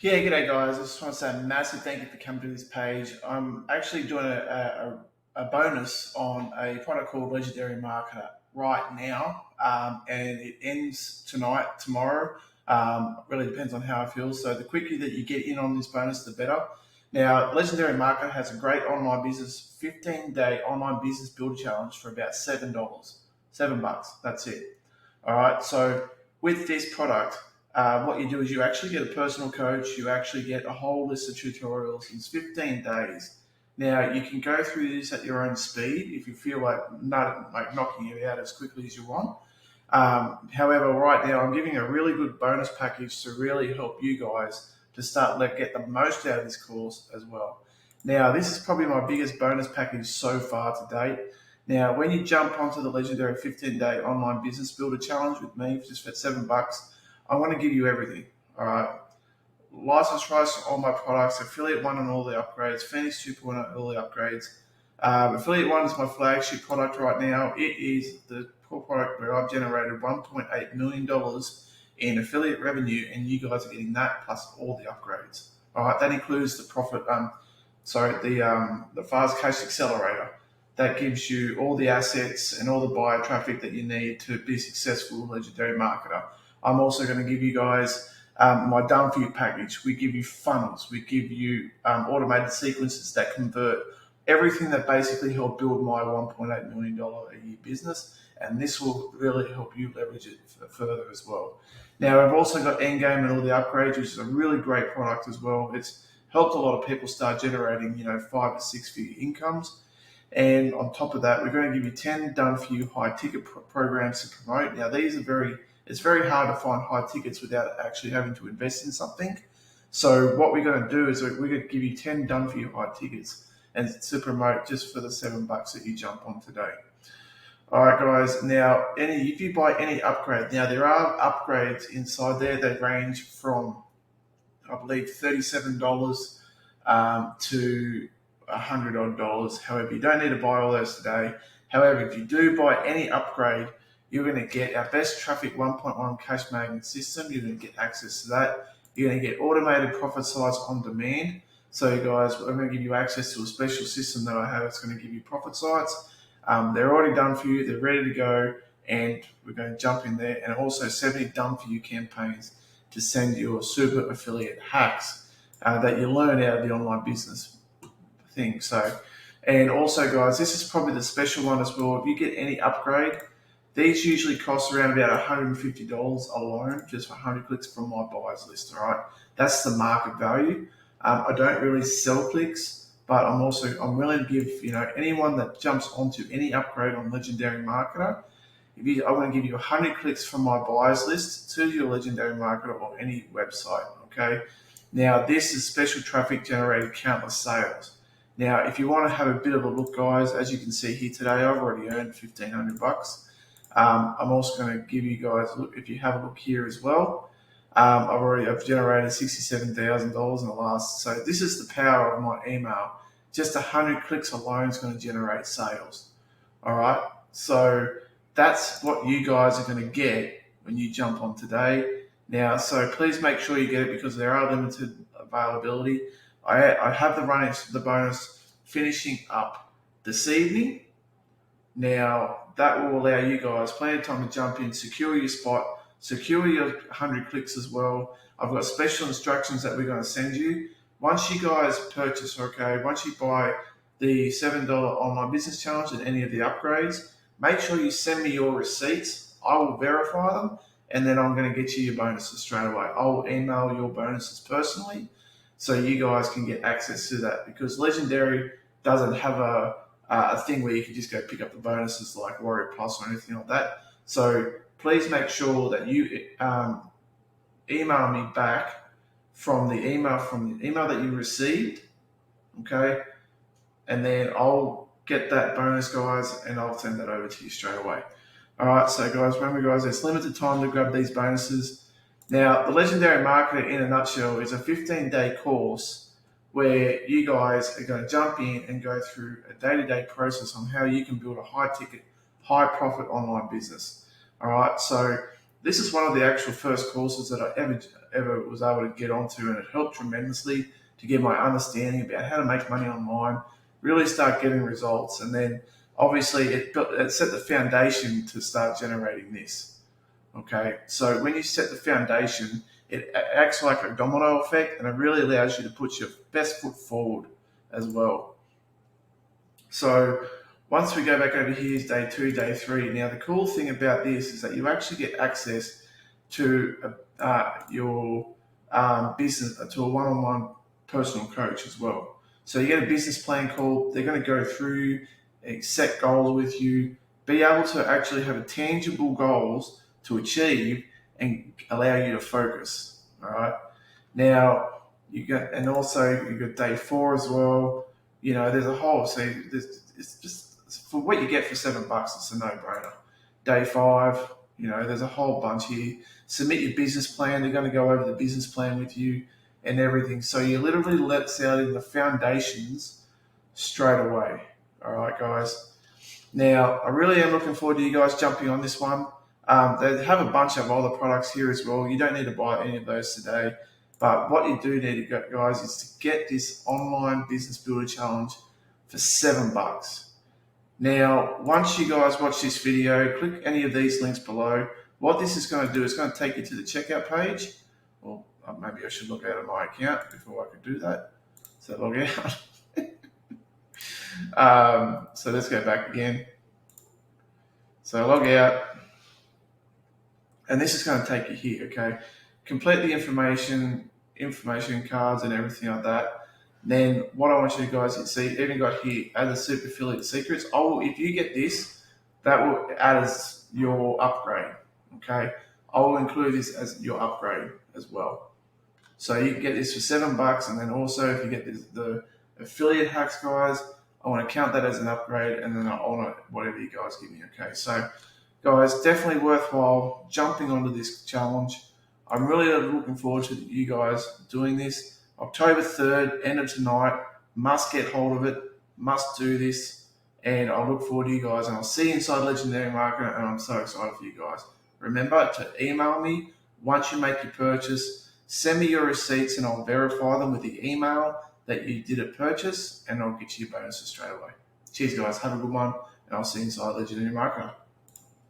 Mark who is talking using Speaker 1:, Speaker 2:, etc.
Speaker 1: Yeah, g'day guys. I just want to say a massive thank you for coming to this page. I'm actually doing a bonus on a product called Legendary Marketer right now, and it ends tonight, tomorrow. Really depends on how I feel. So the quicker that you get in on this bonus, the better. Now, Legendary Marketer has a great online business, 15-day online business builder challenge for about $7, $7. That's it. All right. So with this product, what you do is you actually get a personal coach. You actually get a whole list of tutorials. It's 15 days. Now you can go through this at your own speed if you feel like not like knocking it out as quickly as you want. However, right now I'm giving a really good bonus package to really help you guys to start get the most out of this course as well. Now this is probably my biggest bonus package so far to date. Now, when you jump onto the legendary 15-day online business builder challenge with me, just for $7, I want to give you everything. All right. License rights on all my products, affiliate one on all the upgrades, Phoenix 2.0 on all the upgrades. Affiliate one is my flagship product right now. It is the core product where I've generated $1.8 million in affiliate revenue, and you guys are getting that plus all the upgrades. All right. That includes the the fast cash accelerator. That gives you all the assets and all the buyer traffic that you need to be successful legendary marketer. I'm also going to give you guys my done for you package. We give you funnels. We give you automated sequences that convert everything that basically help build my $1.8 million a year business. And this will really help you leverage it further as well. Now, I've also got Endgame and all the upgrades, which is a really great product as well. It's helped a lot of people start generating, 5 to 6 figure incomes. And on top of that, we're going to give you 10 done for you high ticket programs to promote. Now, it's very hard to find high tickets without actually having to invest in something. So what we're going to do is we're going to give you 10 done for you high tickets and to promote just for the $7 that you jump on today. All right, guys. Now, if you buy any upgrade, now there are upgrades inside there that range from, I believe, $37 to $100 odd. However, you don't need to buy all those today. However, if you do buy any upgrade, you're going to get our best traffic 1.1 cash magnet system. You're going to get access to that. You're going to get automated profit sites on demand. So, guys, I'm going to give you access to a special system that I have. It's going to give you profit sites. They're already done for you. They're ready to go, and we're going to jump in there. And also 70 done for you campaigns to send your super affiliate hacks that you learn out of the online business thing. So, and also, guys, this is probably the special one as well. If you get any upgrade, these usually cost around about $150 alone, just for 100 clicks from my buyers list. All right, that's the market value. I don't really sell clicks, but I'm willing to give anyone that jumps onto any upgrade on Legendary Marketer. I want to give you 100 clicks from my buyers list to your Legendary Marketer or any website. Okay. Now, this is special traffic generated countless sales. Now, if you want to have a bit of a look, guys, as you can see here today, I've already earned $1,500. I'm also going to give you guys a look. If you have a look here as well, I've generated $67,000 in the last. So this is the power of my email. Just 100 clicks alone is going to generate sales. All right. So that's what you guys are going to get when you jump on today. Now, so please make sure you get it because there are limited availability. I have the bonus finishing up this evening. Now, that will allow you guys plenty of time to jump in, secure your spot, secure your 100 clicks as well. I've got special instructions that we're going to send you. Once you guys purchase, once you buy the $7 online business challenge and any of the upgrades, make sure you send me your receipts. I will verify them, and then I'm going to get you your bonuses straight away. I will email your bonuses personally so you guys can get access to that, because Legendary doesn't have a thing where you can just go pick up the bonuses like Warrior Plus or anything like that. So please make sure that you email me back from the email that you received, okay? And then I'll get that bonus, guys, and I'll send that over to you straight away. All right, so guys, remember, guys, there's limited time to grab these bonuses. Now, the Legendary Marketer, in a nutshell, is a 15-day course where you guys are going to jump in and go through a day-to-day process on how you can build a high-ticket, high-profit online business. All right, so This is one of the actual first courses that I ever was able to get onto, and it helped tremendously to get my understanding about how to make money online, really start getting results, and then obviously it set the foundation to start generating this. Okay, so when you set the foundation, it acts like a domino effect, and it really allows you to put your best foot forward as well. So once we go back over here is day 2, day 3. Now the cool thing about this is that you actually get access to your business, to a one-on-one personal coach as well. So you get a business plan call. They're going to go through, set goals with you, be able to actually have tangible goals to achieve and allow you to focus. All right. Now and also you got day 4 as well. There's a whole. So it's just for what you get for $7. It's a no-brainer. Day 5. There's a whole bunch here. Submit your business plan. They're going to go over the business plan with you and everything. So you literally let out in the foundations straight away. All right, guys. Now, I really am looking forward to you guys jumping on this one. They have a bunch of other products here as well. You don't need to buy any of those today. But what you do need to go, guys, is to get this online business builder challenge for $7. Now, once you guys watch this video, click any of these links below. What this is going to do is going to take you to the checkout page. Well, maybe I should log out of my account before I could do that. So log out. So let's go back again. So log out. And this is going to take you here, okay? Complete the information cards and everything like that. Then what I want you guys to see, even got here, add the super affiliate secrets. If you get this, that will add as your upgrade. Okay, I will include this as your upgrade as well. So you can get this for $7, and then also if you get the affiliate hacks, guys, I want to count that as an upgrade, and then I honor whatever you guys give me. Okay, so guys, definitely worthwhile jumping onto this challenge. I'm really looking forward to you guys doing this. October 3rd, end of tonight. Must get hold of it. Must do this. And I look forward to you guys. And I'll see you inside Legendary Marketer. And I'm so excited for you guys. Remember to email me once you make your purchase. Send me your receipts and I'll verify them with the email that you did a purchase. And I'll get you your bonuses straight away. Cheers, guys. Have a good one. And I'll see you inside Legendary Marketer.